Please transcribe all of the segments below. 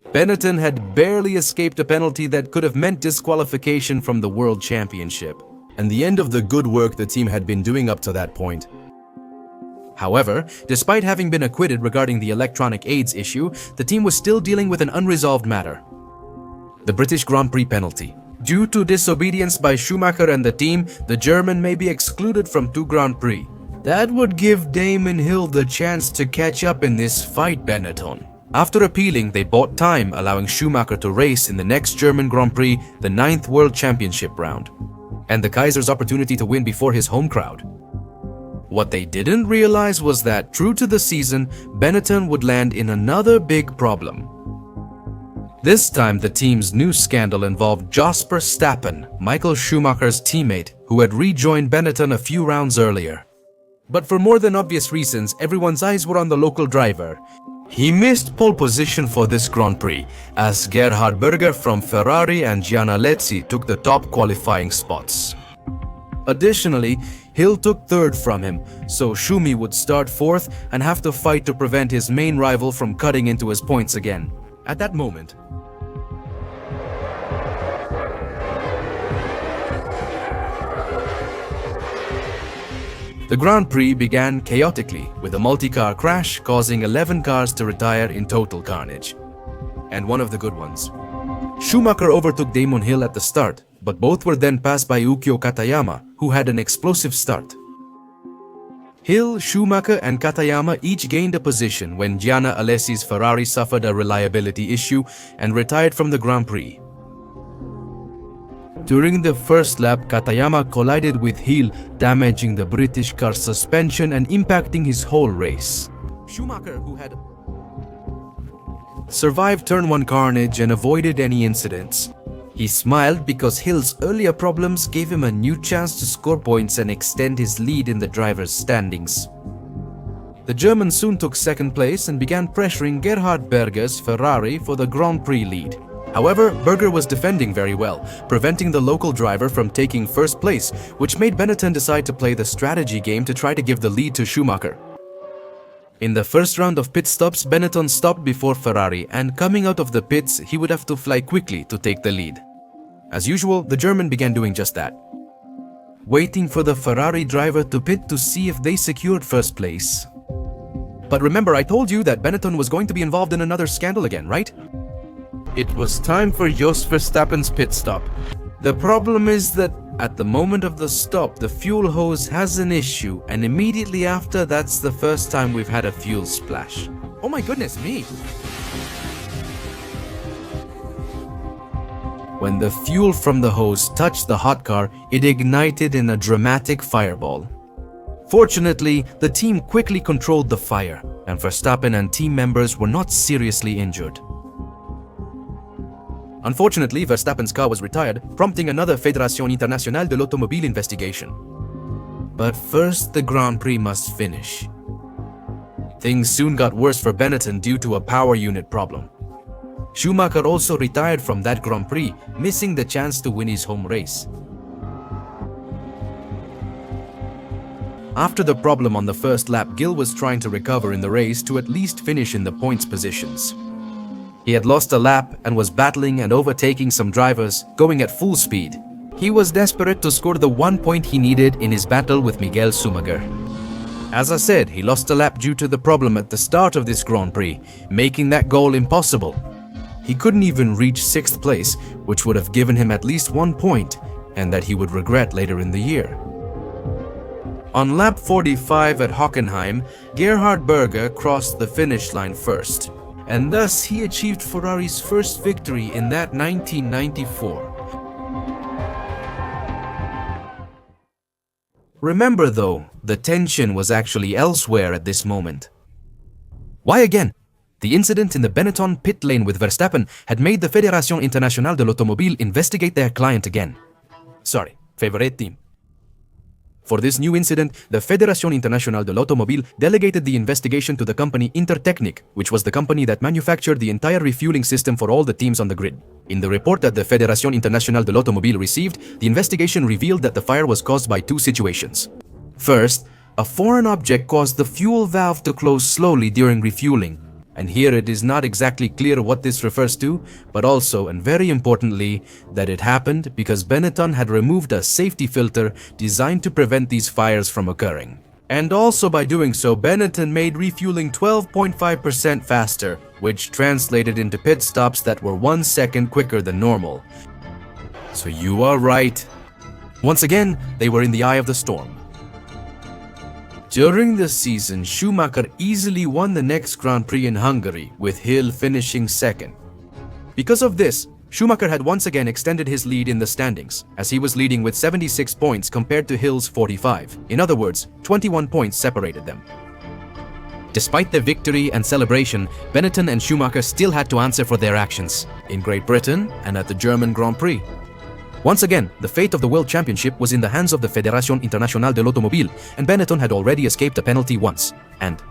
Benetton had barely escaped a penalty that could have meant disqualification from the World Championship, and the end of the good work the team had been doing up to that point. However, despite having been acquitted regarding the electronic aids issue, the team was still dealing with an unresolved matter: the British Grand Prix penalty. Due to disobedience by Schumacher and the team, the German may be excluded from 2 Grand Prix. That would give Damon Hill the chance to catch up in this fight, Benetton. After appealing, they bought time, allowing Schumacher to race in the next German Grand Prix, the 9th World Championship round, and the Kaiser's opportunity to win before his home crowd. What they didn't realize was that, true to the season, Benetton would land in another big problem. This time, the team's new scandal involved Jos Verstappen, Michael Schumacher's teammate, who had rejoined Benetton a few rounds earlier. But for more than obvious reasons, everyone's eyes were on the local driver. He missed pole position for this Grand Prix, as Gerhard Berger from Ferrari and Gianna Alesi took the top qualifying spots. Additionally, Hill took 3rd from him, so Schumi would start 4th and have to fight to prevent his main rival from cutting into his points again. At that moment, the Grand Prix began chaotically, with a multi-car crash causing 11 cars to retire in total carnage. And one of the good ones. Schumacher overtook Damon Hill at the start, but both were then passed by Ukyo Katayama, who had an explosive start. Hill, Schumacher and Katayama each gained a position when Gianna Alesi's Ferrari suffered a reliability issue and retired from the Grand Prix. During the first lap, Katayama collided with Hill, damaging the British car's suspension and impacting his whole race. Schumacher, who had survived Turn 1 carnage and avoided any incidents, he smiled because Hill's earlier problems gave him a new chance to score points and extend his lead in the drivers' standings. The German soon took 2nd place and began pressuring Gerhard Berger's Ferrari for the Grand Prix lead. However, Berger was defending very well, preventing the local driver from taking 1st place, which made Benetton decide to play the strategy game to try to give the lead to Schumacher. In the first round of pit stops, Benetton stopped before Ferrari, and coming out of the pits, he would have to fly quickly to take the lead. As usual, the German began doing just that, waiting for the Ferrari driver to pit to see if they secured 1st place. But remember, I told you that Benetton was going to be involved in another scandal again, right? It was time for Jos Verstappen's pit stop. The problem is that at the moment of the stop, the fuel hose has an issue, and immediately after, that's the first time we've had a fuel splash. Oh my goodness me! When the fuel from the hose touched the hot car, it ignited in a dramatic fireball. Fortunately, the team quickly controlled the fire, and Verstappen and team members were not seriously injured. Unfortunately, Verstappen's car was retired, prompting another Fédération Internationale de l'Automobile investigation. But first, the Grand Prix must finish. Things soon got worse for Benetton due to a power unit problem. Schumacher also retired from that Grand Prix, missing the chance to win his home race. After the problem on the first lap, Gill was trying to recover in the race to at least finish in the points positions. He had lost a lap and was battling and overtaking some drivers, going at full speed. He was desperate to score the 1 point he needed in his battle with Miguel Schumacher. As I said, he lost a lap due to the problem at the start of this Grand Prix, making that goal impossible. He couldn't even reach 6th place, which would have given him at least 1 point, and that he would regret later in the year. On lap 45 at Hockenheim, Gerhard Berger crossed the finish line first, and thus he achieved Ferrari's first victory in that 1994. Remember though, the tension was actually elsewhere at this moment. Why again? The incident in the Benetton pit lane with Verstappen had made the Fédération Internationale de l'Automobile investigate their client again. Sorry, favorite team. For this new incident, the Fédération Internationale de l'Automobile delegated the investigation to the company Intertechnik, which was the company that manufactured the entire refueling system for all the teams on the grid. In the report that the Fédération Internationale de l'Automobile received, the investigation revealed that the fire was caused by 2 situations. First, a foreign object caused the fuel valve to close slowly during refueling. And here it is not exactly clear what this refers to, but also, and very importantly, that it happened because Benetton had removed a safety filter designed to prevent these fires from occurring. And also by doing so, Benetton made refueling 12.5% faster, which translated into pit stops that were 1 second quicker than normal. So you are right. Once again, they were in the eye of the storm. During the season, Schumacher easily won the next Grand Prix in Hungary, with Hill finishing second. Because of this, Schumacher had once again extended his lead in the standings, as he was leading with 76 points compared to Hill's 45. In other words, 21 points separated them. Despite the victory and celebration, Benetton and Schumacher still had to answer for their actions, in Great Britain and at the German Grand Prix. Once again, the fate of the World Championship was in the hands of the Fédération Internationale de l'Automobile, and Benetton had already escaped a penalty once, and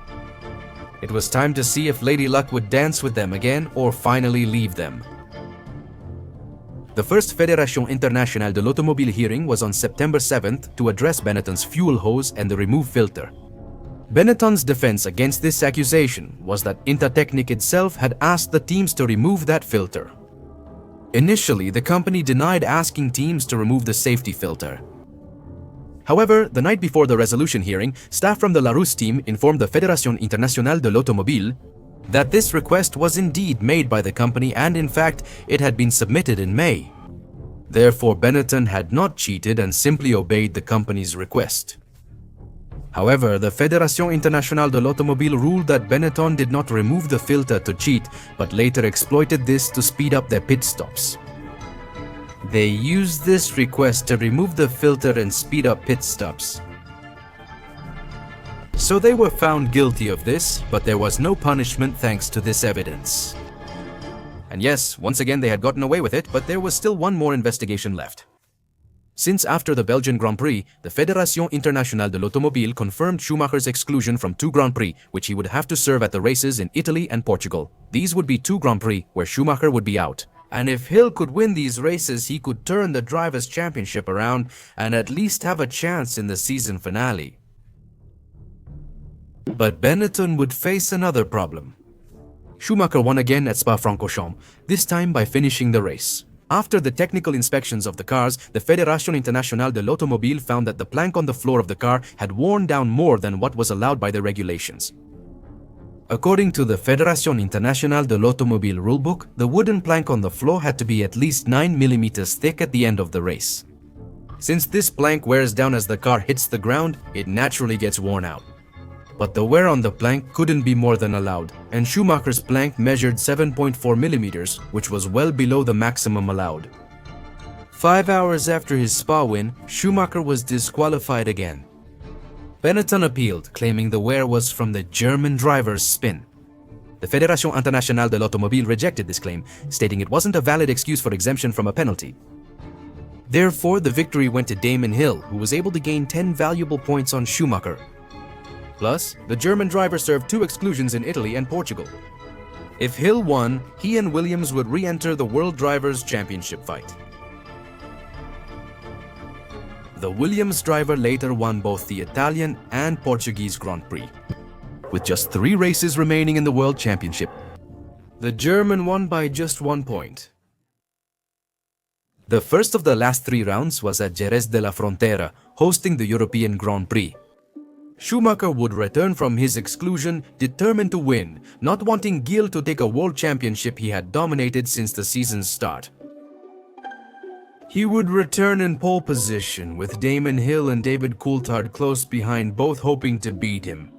it was time to see if Lady Luck would dance with them again or finally leave them. The first Fédération Internationale de l'Automobile hearing was on September 7th to address Benetton's fuel hose and the removed filter. Benetton's defense against this accusation was that Intertechnic itself had asked the teams to remove that filter. Initially, the company denied asking teams to remove the safety filter. However, the night before the resolution hearing, staff from the Larousse team informed the Fédération Internationale de l'Automobile that this request was indeed made by the company and in fact, it had been submitted in May. Therefore, Benetton had not cheated and simply obeyed the company's request. However, the Fédération Internationale de l'Automobile ruled that Benetton did not remove the filter to cheat, but later exploited this to speed up their pit stops. They used this request to remove the filter and speed up pit stops. So they were found guilty of this, but there was no punishment thanks to this evidence. And yes, once again they had gotten away with it, but there was still one more investigation left. Since after the Belgian Grand Prix, the Fédération Internationale de l'Automobile confirmed Schumacher's exclusion from 2 Grand Prix, which he would have to serve at the races in Italy and Portugal. These would be 2 Grand Prix where Schumacher would be out. And if Hill could win these races, he could turn the Drivers' Championship around and at least have a chance in the season finale. But Benetton would face another problem. Schumacher won again at Spa-Francorchamps, this time by finishing the race. After the technical inspections of the cars, the Fédération Internationale de l'Automobile found that the plank on the floor of the car had worn down more than what was allowed by the regulations. According to the Fédération Internationale de l'Automobile rulebook, the wooden plank on the floor had to be at least 9 mm thick at the end of the race. Since this plank wears down as the car hits the ground, it naturally gets worn out. But the wear on the plank couldn't be more than allowed, and Schumacher's plank measured 7.4 mm, which was well below the maximum allowed. 5 hours after his Spa win, Schumacher was disqualified again. Benetton appealed, claiming the wear was from the German driver's spin. The Fédération Internationale de l'Automobile rejected this claim, stating it wasn't a valid excuse for exemption from a penalty. Therefore, the victory went to Damon Hill, who was able to gain 10 valuable points on Schumacher. Plus, the German driver served 2 exclusions in Italy and Portugal. If Hill won, he and Williams would re-enter the World Drivers' Championship fight. The Williams driver later won both the Italian and Portuguese Grand Prix. With just 3 races remaining in the World Championship, the German won by just 1 point. The first of the last 3 rounds was at Jerez de la Frontera, hosting the European Grand Prix. Schumacher would return from his exclusion determined to win, not wanting Gil to take a world championship he had dominated since the season's start. He would return in pole position, with Damon Hill and David Coulthard close behind, both hoping to beat him.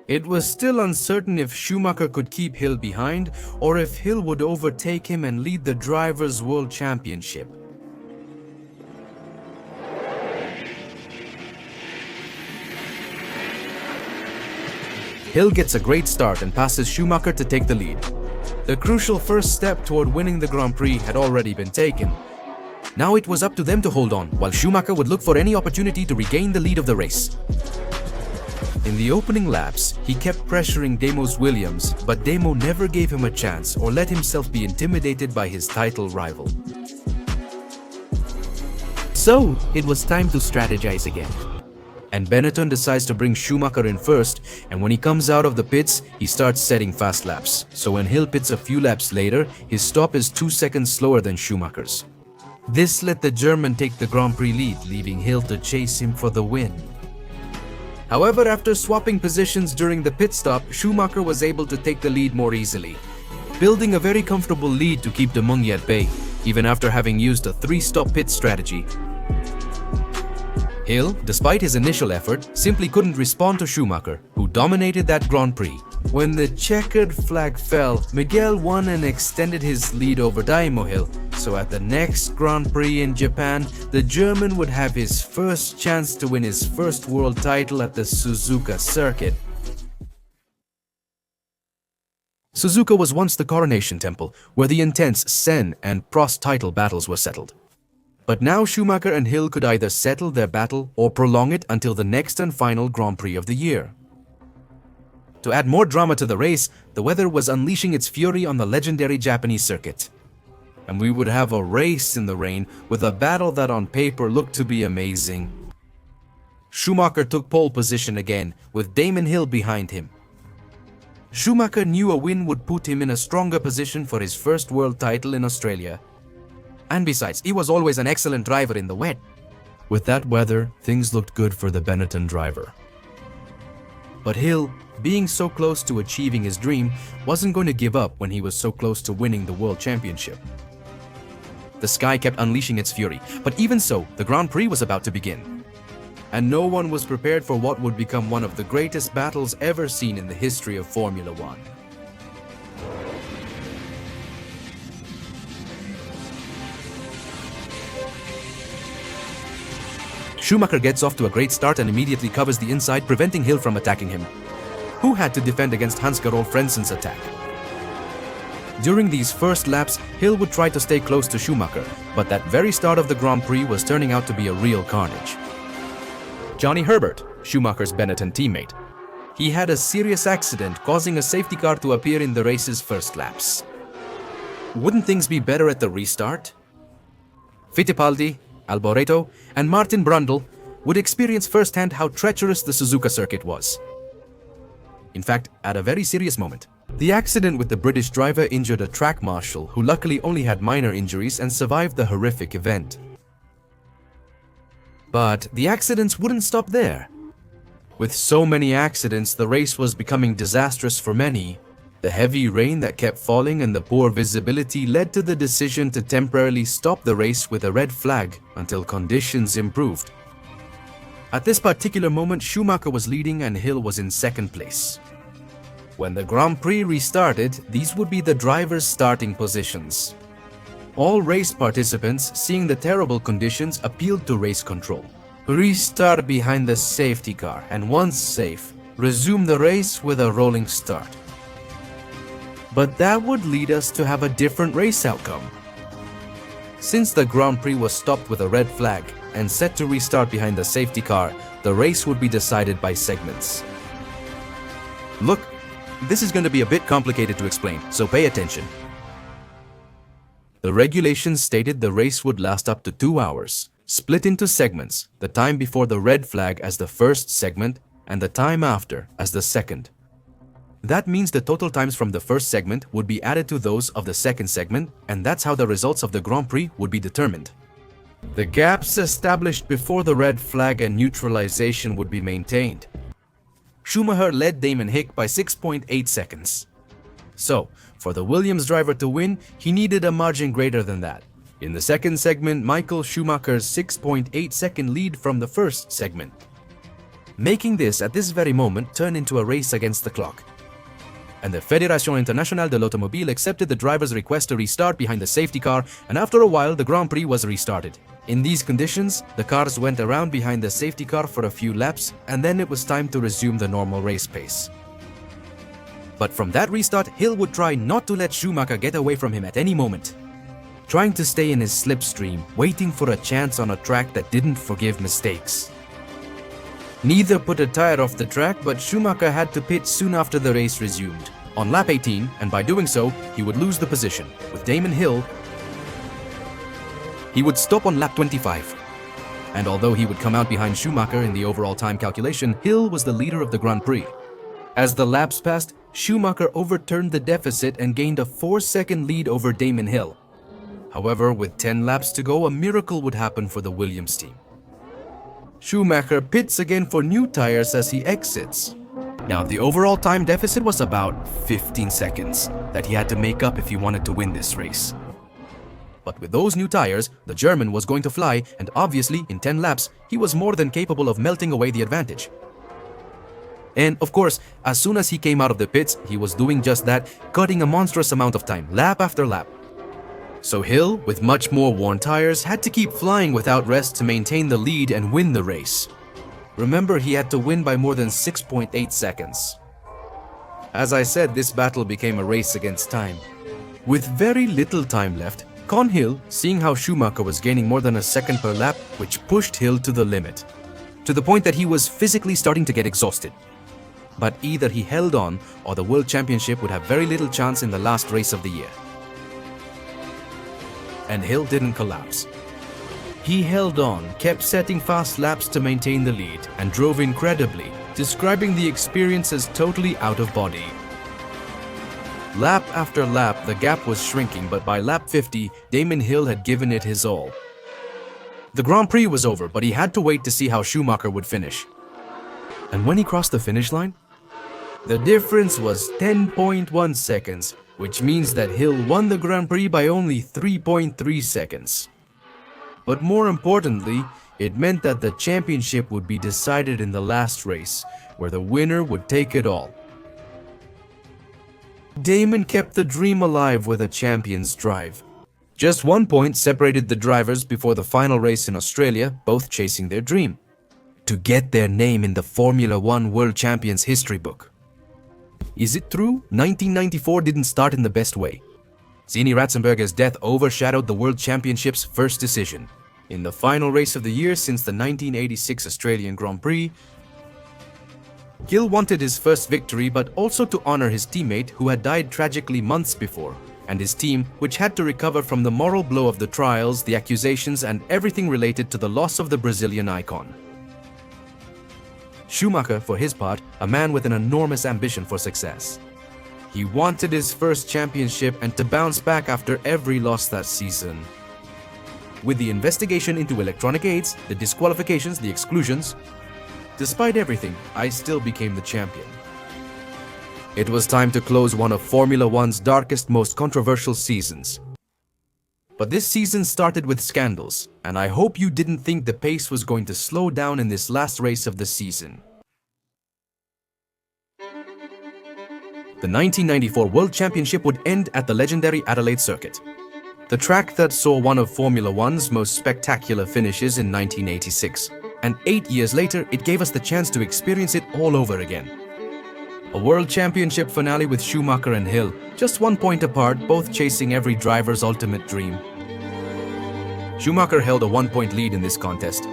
It was still uncertain if Schumacher could keep Hill behind, or if Hill would overtake him and lead the Drivers' World Championship. Hill gets a great start and passes Schumacher to take the lead. The crucial first step toward winning the Grand Prix had already been taken. Now it was up to them to hold on, while Schumacher would look for any opportunity to regain the lead of the race. In the opening laps, he kept pressuring Damo's Williams, but Damo never gave him a chance or let himself be intimidated by his title rival. So, it was time to strategize again. and Benetton decides to bring Schumacher in first, and when he comes out of the pits, he starts setting fast laps. So when Hill pits a few laps later, his stop is 2 seconds slower than Schumacher's. This let the German take the Grand Prix lead, leaving Hill to chase him for the win. However, after swapping positions during the pit stop, Schumacher was able to take the lead more easily, building a very comfortable lead to keep the Mungya at bay, even after having used a 3-stop pit strategy. Hill, despite his initial effort, simply couldn't respond to Schumacher, who dominated that Grand Prix. When the checkered flag fell, Miguel won and extended his lead over Hill, so at the next Grand Prix in Japan, the German would have his first chance to win his first world title at the Suzuka circuit. Suzuka was once the Coronation Temple, where the intense Sen and Prost title battles were settled. But now Schumacher and Hill could either settle their battle or prolong it until the next and final Grand Prix of the year. To add more drama to the race, the weather was unleashing its fury on the legendary Japanese circuit. And we would have a race in the rain with a battle that on paper looked to be amazing. Schumacher took pole position again, with Damon Hill behind him. Schumacher knew a win would put him in a stronger position for his first world title in Australia. And besides, he was always an excellent driver in the wet. With that weather, things looked good for the Benetton driver. But Hill, being so close to achieving his dream, wasn't going to give up when he was so close to winning the World Championship. The sky kept unleashing its fury, but even so, the Grand Prix was about to begin. And no one was prepared for what would become one of the greatest battles ever seen in the history of Formula One. Schumacher gets off to a great start and immediately covers the inside, preventing Hill from attacking him, who had to defend against Hans-Gerolf Frenzen's attack. During these first laps, Hill would try to stay close to Schumacher, but that very start of the Grand Prix was turning out to be a real carnage. Johnny Herbert, Schumacher's Benetton teammate, he had a serious accident causing a safety car to appear in the race's first laps. Wouldn't things be better at the restart? Fittipaldi, Alboreto, and Martin Brundle would experience firsthand how treacherous the Suzuka circuit was. In fact, at a very serious moment. The accident with the British driver injured a track marshal who luckily only had minor injuries and survived the horrific event. But the accidents wouldn't stop there. With so many accidents, the race was becoming disastrous for many. The heavy rain that kept falling and the poor visibility led to the decision to temporarily stop the race with a red flag until conditions improved. At this particular moment, Schumacher was leading and Hill was in second place. When the Grand Prix restarted, these would be the drivers' starting positions. All race participants, seeing the terrible conditions, appealed to race control. Restart behind the safety car, and once safe, resume the race with a rolling start. But that would lead us to have a different race outcome. Since the Grand Prix was stopped with a red flag and set to restart behind the safety car, the race would be decided by segments. Look, this is going to be a bit complicated to explain, so pay attention. The regulations stated the race would last up to 2 hours, split into segments, the time before the red flag as the first segment and the time after as the second. That means the total times from the first segment would be added to those of the second segment, and that's how the results of the Grand Prix would be determined. The gaps established before the red flag and neutralization would be maintained. Schumacher led Damon Hill by 6.8 seconds. So, for the Williams driver to win, he needed a margin greater than that. In the second segment, Michael Schumacher's 6.8 second lead from the first segment, making this at this very moment turn into a race against the clock. And the Fédération Internationale de l'Automobile accepted the driver's request to restart behind the safety car, and after a while the Grand Prix was restarted. In these conditions, the cars went around behind the safety car for a few laps, and then it was time to resume the normal race pace. But from that restart, Hill would try not to let Schumacher get away from him at any moment, trying to stay in his slipstream, waiting for a chance on a track that didn't forgive mistakes. Neither put a tire off the track, but Schumacher had to pit soon after the race resumed, on lap 18, and by doing so, he would lose the position. With Damon Hill, he would stop on lap 25. And although he would come out behind Schumacher in the overall time calculation, Hill was the leader of the Grand Prix. As the laps passed, Schumacher overturned the deficit and gained a 4-second lead over Damon Hill. However, with 10 laps to go, a miracle would happen for the Williams team. Schumacher pits again for new tires as he exits. Now, the overall time deficit was about 15 seconds that he had to make up if he wanted to win this race. But with those new tires, the German was going to fly, and obviously, in 10 laps, he was more than capable of melting away the advantage. And of course, as soon as he came out of the pits, he was doing just that, cutting a monstrous amount of time, lap after lap. So Hill, with much more worn tires, had to keep flying without rest to maintain the lead and win the race. Remember, he had to win by more than 6.8 seconds. As I said, this battle became a race against time. With very little time left, Hill, seeing how Schumacher was gaining more than a second per lap, which pushed Hill to the limit, to the point that he was physically starting to get exhausted. But either he held on, or the World Championship would have very little chance in the last race of the year. And Hill didn't collapse. He held on, kept setting fast laps to maintain the lead, and drove incredibly, describing the experience as totally out of body. Lap after lap, the gap was shrinking, but by lap 50, Damon Hill had given it his all. The Grand Prix was over, but he had to wait to see how Schumacher would finish. And when he crossed the finish line, the difference was 10.1 seconds, which means that Hill won the Grand Prix by only 3.3 seconds. But more importantly, it meant that the championship would be decided in the last race, where the winner would take it all. Damon kept the dream alive with a champion's drive. Just 1 point separated the drivers before the final race in Australia, both chasing their dream: to get their name in the Formula One World Champions history book. Is it true 1994 didn't start in the best way? Zini Ratzenberger's death overshadowed the World Championship's first decision. In the final race of the year since the 1986 Australian Grand Prix, Hill wanted his first victory, but also to honor his teammate who had died tragically months before, and his team, which had to recover from the moral blow of the trials, the accusations, and everything related to the loss of the Brazilian icon. Schumacher, for his part, a man with an enormous ambition for success. He wanted his first championship and to bounce back after every loss that season. With the investigation into electronic aids, the disqualifications, the exclusions, despite everything, I still became the champion. It was time to close one of Formula One's darkest, most controversial seasons. But this season started with scandals, and I hope you didn't think the pace was going to slow down in this last race of the season. The 1994 World Championship would end at the legendary Adelaide circuit, the track that saw one of Formula One's most spectacular finishes in 1986. And 8 years later, it gave us the chance to experience it all over again. A World Championship finale with Schumacher and Hill, just 1 point apart, both chasing every driver's ultimate dream. Schumacher held a 1-point lead in this contest,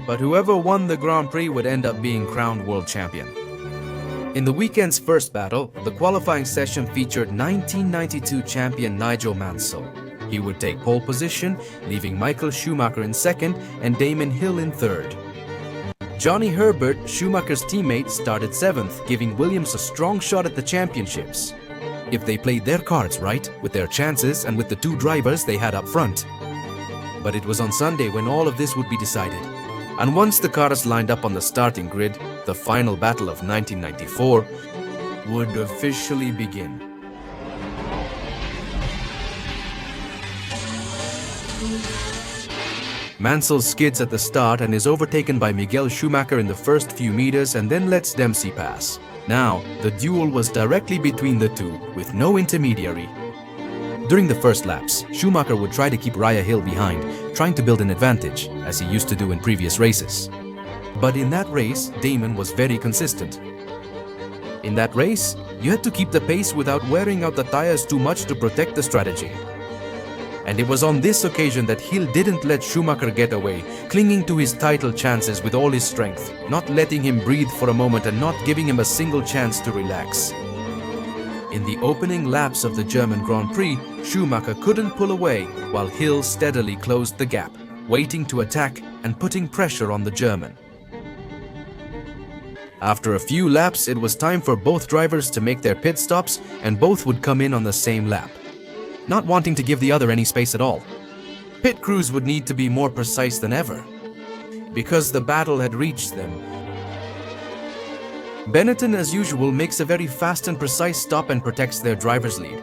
but whoever won the Grand Prix would end up being crowned world champion. In the weekend's first battle, the qualifying session featured 1992 champion Nigel Mansell. He would take pole position, leaving Michael Schumacher in second and Damon Hill in third. Johnny Herbert, Schumacher's teammate, started seventh, giving Williams a strong shot at the championships, if they played their cards right, with their chances and with the two drivers they had up front. But it was on Sunday when all of this would be decided. And once the cars lined up on the starting grid, the final battle of 1994 would officially begin. Mansell skids at the start and is overtaken by Miguel Schumacher in the first few meters and then lets Dempsey pass. Now, the duel was directly between the two, with no intermediary. During the first laps, Schumacher would try to keep Raya Hill behind, trying to build an advantage, as he used to do in previous races. But in that race, Damon was very consistent. In that race, you had to keep the pace without wearing out the tires too much to protect the strategy. And it was on this occasion that Hill didn't let Schumacher get away, clinging to his title chances with all his strength, not letting him breathe for a moment and not giving him a single chance to relax. In the opening laps of the German Grand Prix, Schumacher couldn't pull away, while Hill steadily closed the gap. waiting to attack and putting pressure on the German. After a few laps, it was time for both drivers to make their pit stops, and both would come in on the same lap, not wanting to give the other any space at all. Pit crews would need to be more precise than ever, because the battle had reached them. Benetton, as usual, makes a very fast and precise stop and protects their driver's lead.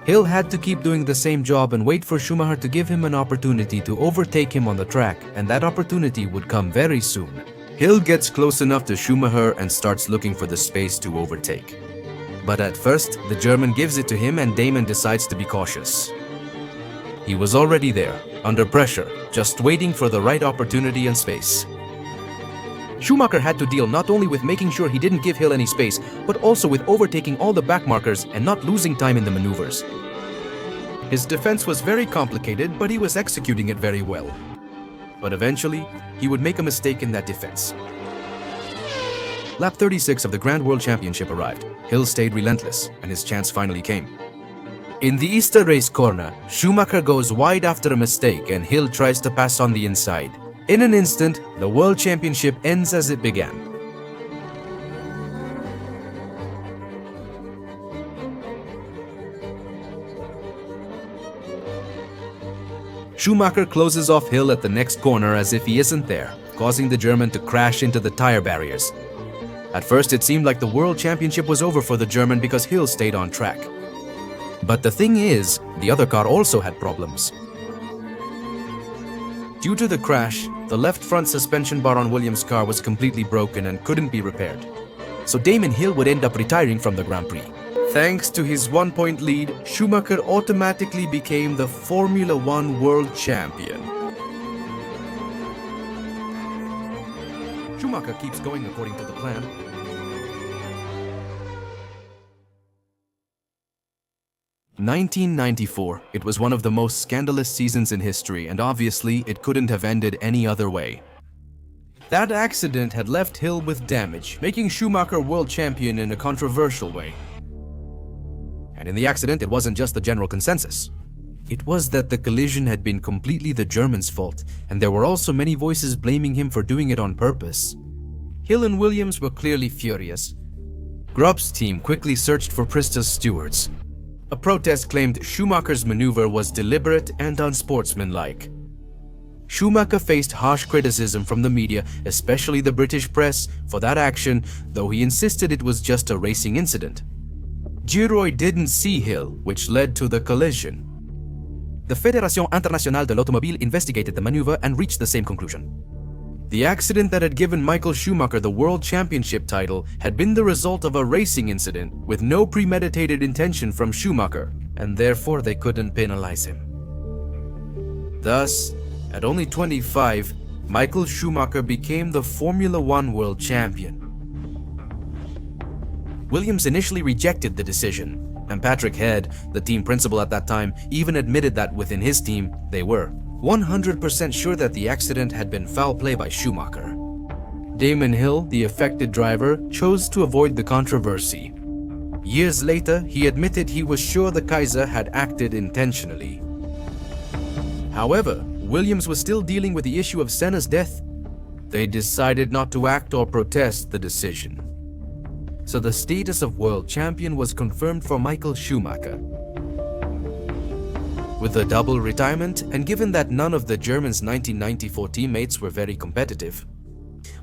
Hill had to keep doing the same job and wait for Schumacher to give him an opportunity to overtake him on the track, and that opportunity would come very soon. Hill gets close enough to Schumacher and starts looking for the space to overtake. But at first, the German gives it to him and Damon decides to be cautious. He was already there, under pressure, just waiting for the right opportunity and space. Schumacher had to deal not only with making sure he didn't give Hill any space, but also with overtaking all the back markers and not losing time in the maneuvers. His defense was very complicated, but he was executing it very well. But eventually, he would make a mistake in that defense. Lap 36 of the Grand World Championship arrived. Hill stayed relentless, and his chance finally came. In the Easter race corner, Schumacher goes wide after a mistake and Hill tries to pass on the inside. In an instant, the World Championship ends as it began. Schumacher closes off Hill at the next corner as if he isn't there, causing the German to crash into the tire barriers. At first, it seemed like the World Championship was over for the German because Hill stayed on track. But the thing is, the other car also had problems. Due to the crash, the left front suspension bar on Williams' car was completely broken and couldn't be repaired. So Damon Hill would end up retiring from the Grand Prix. Thanks to his 1-point lead, Schumacher automatically became the Formula One World Champion. Schumacher keeps going according to the plan. "1994. It was one of the most scandalous seasons in history, and obviously it couldn't have ended any other way. That accident had left Hill with damage, making Schumacher world champion in a controversial way. And in the accident, it wasn't just the general consensus. It was that the collision had been completely the German's fault, and there were also many voices blaming him for doing it on purpose. Hill and Williams were clearly furious. Grubb's team quickly searched for Prista's stewards. A protest claimed Schumacher's maneuver was deliberate and unsportsmanlike. Schumacher faced harsh criticism from the media, especially the British press, for that action, though he insisted it was just a racing incident. Gilroy didn't see Hill, which led to the collision. The Fédération Internationale de l'Automobile investigated the maneuver and reached the same conclusion. The accident that had given Michael Schumacher the World Championship title had been the result of a racing incident with no premeditated intention from Schumacher, and therefore they couldn't penalize him. Thus, at only 25, Michael Schumacher became the Formula One World Champion. Williams initially rejected the decision, and Patrick Head, the team principal at that time, even admitted that within his team, they were 100% sure that the accident had been foul play by Schumacher. Damon Hill, the affected driver, chose to avoid the controversy. Years later, he admitted he was sure the Kaiser had acted intentionally. However, Williams was still dealing with the issue of Senna's death. They decided not to act or protest the decision. So the status of world champion was confirmed for Michael Schumacher. With a double retirement, and given that none of the Germans' 1994 teammates were very competitive,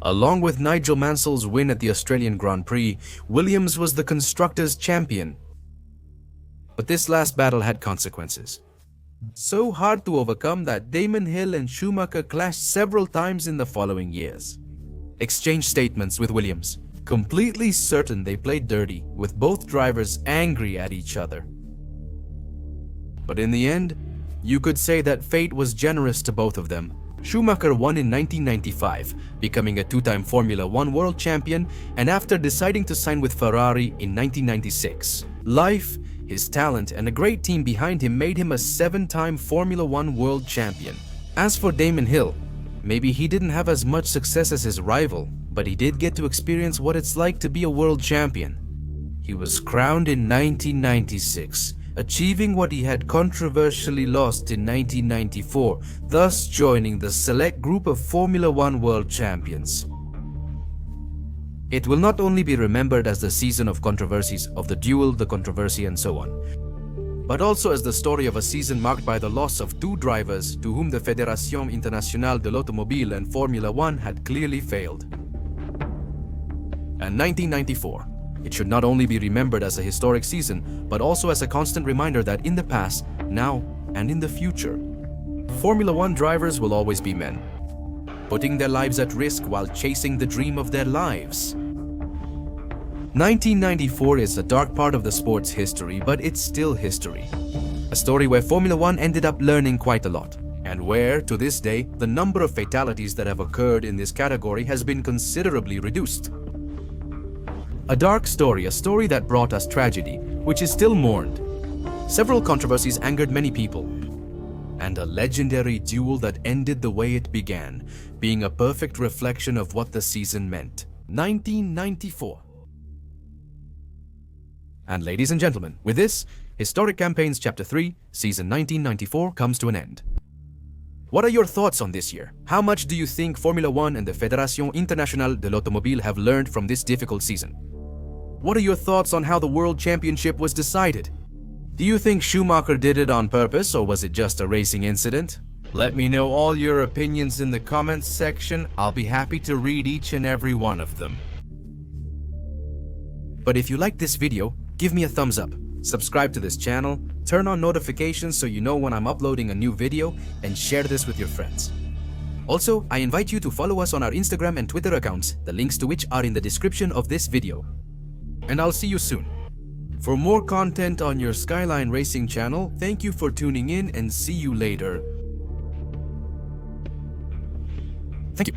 along with Nigel Mansell's win at the Australian Grand Prix, Williams was the constructors' champion. But this last battle had consequences. So hard to overcome that Damon Hill and Schumacher clashed several times in the following years. Exchanged statements with Williams, completely certain they played dirty, with both drivers angry at each other. But in the end, you could say that fate was generous to both of them. Schumacher won in 1995, becoming a two-time Formula One world champion, and after deciding to sign with Ferrari in 1996. Life, his talent, and a great team behind him made him a 7-time Formula One world champion. As for Damon Hill, maybe he didn't have as much success as his rival, but he did get to experience what it's like to be a world champion. He was crowned in 1996, achieving what he had controversially lost in 1994, thus joining the select group of Formula One world champions. It will not only be remembered as the season of controversies, of the duel, the controversy, and so on, but also as the story of a season marked by the loss of two drivers to whom the Fédération Internationale de l'Automobile and Formula One had clearly failed. And 1994. It should not only be remembered as a historic season, but also as a constant reminder that in the past, now, and in the future, Formula One drivers will always be men, putting their lives at risk while chasing the dream of their lives. 1994 is a dark part of the sport's history, but it's still history. A story where Formula One ended up learning quite a lot, and where, to this day, the number of fatalities that have occurred in this category has been considerably reduced. A dark story, a story that brought us tragedy, which is still mourned. Several controversies angered many people, and a legendary duel that ended the way it began, being a perfect reflection of what the season meant. 1994. And ladies and gentlemen, with this, Historic Campaigns Chapter 3, Season 1994 comes to an end. What are your thoughts on this year? How much do you think Formula One and the Fédération Internationale de l'Automobile have learned from this difficult season? What are your thoughts on how the World Championship was decided? Do you think Schumacher did it on purpose, or was it just a racing incident? Let me know all your opinions in the comments section. I'll be happy to read each and every one of them. But if you like this video, give me a thumbs up, subscribe to this channel, turn on notifications so you know when I'm uploading a new video, and share this with your friends. Also, I invite you to follow us on our Instagram and Twitter accounts, the links to which are in the description of this video. And I'll see you soon. For more content on your Skyline Racing channel, thank you for tuning in and see you later. Thank you.